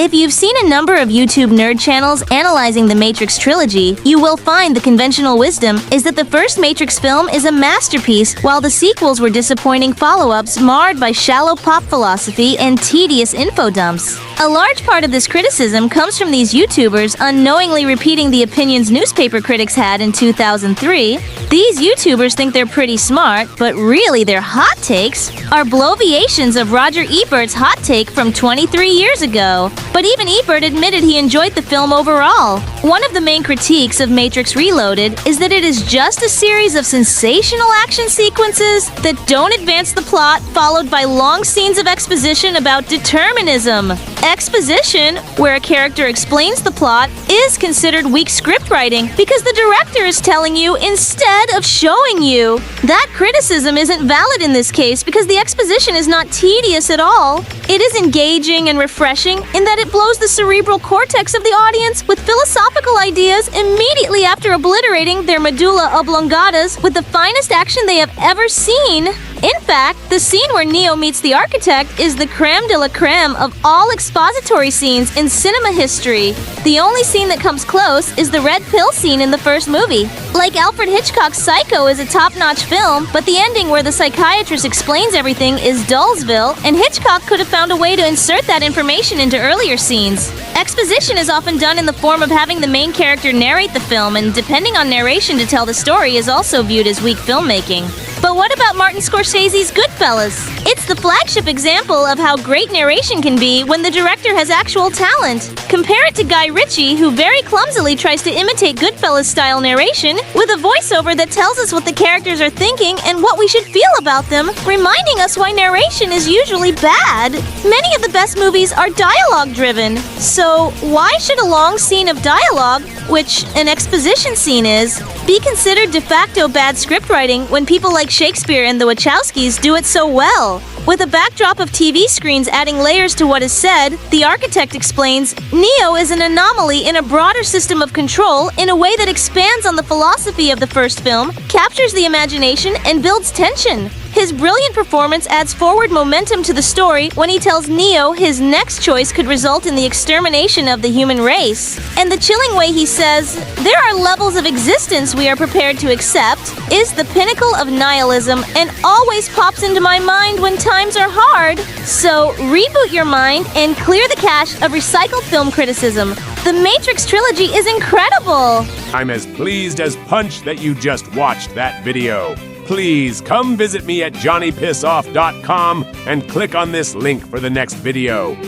If you've seen a number of YouTube nerd channels analyzing the Matrix trilogy, you will find the conventional wisdom is that the first Matrix film is a masterpiece, while the sequels were disappointing follow-ups marred by shallow pop philosophy and tedious info dumps. A large part of this criticism comes from these YouTubers unknowingly repeating the opinions newspaper critics had in 2003. These YouTubers think they're pretty smart, but really their hot takes are bloviations of Roger Ebert's hot take from 23 years ago. But even Ebert admitted he enjoyed the film overall. One of the main critiques of Matrix Reloaded is that it is just a series of sensational action sequences that don't advance the plot, followed by long scenes of exposition about determinism. Exposition, where a character explains the plot, is considered weak script writing because the director is telling you instead of showing you. That criticism isn't valid in this case because the exposition is not tedious at all. It is engaging and refreshing in that it blows the cerebral cortex of the audience with philosophical ideas immediately after obliterating their medulla oblongatas with the finest action they have ever seen. In fact, the scene where Neo meets the architect is the creme de la creme of all expository scenes in cinema history. The only scene that comes close is the red pill scene in the first movie. Like Alfred Hitchcock's Psycho is a top-notch film, but the ending where the psychiatrist explains everything is Dullsville, and Hitchcock could have found a way to insert that information into earlier scenes. Exposition is often done in the form of having the main character narrate the film, and depending on narration to tell the story is also viewed as weak filmmaking. But what about Martin Scorsese's Goodfellas? It's the flagship example of how great narration can be when the director has actual talent. Compare it to Guy Ritchie, who very clumsily tries to imitate Goodfellas-style narration with a voiceover that tells us what the characters are thinking and what we should feel about them, reminding us why narration is usually bad. Many of the best movies are dialogue-driven. So why should a long scene of dialogue, which an exposition scene is, be considered de facto bad scriptwriting when people like Shakespeare and the Wachowskis do it so well? With a backdrop of TV screens adding layers to what is said, the architect explains, Neo is an anomaly in a broader system of control in a way that expands on the philosophy of the first film, captures the imagination, and builds tension. His brilliant performance adds forward momentum to the story when he tells Neo his next choice could result in the extermination of the human race. And the chilling way he says, there are levels of existence we are prepared to accept, is the pinnacle of nihilism and always pops into my mind when times are hard. So reboot your mind and clear the cache of recycled film criticism. The Matrix trilogy is incredible! I'm as pleased as punch that you just watched that video. Please come visit me at johnnypissoff.com and click on this link for the next video.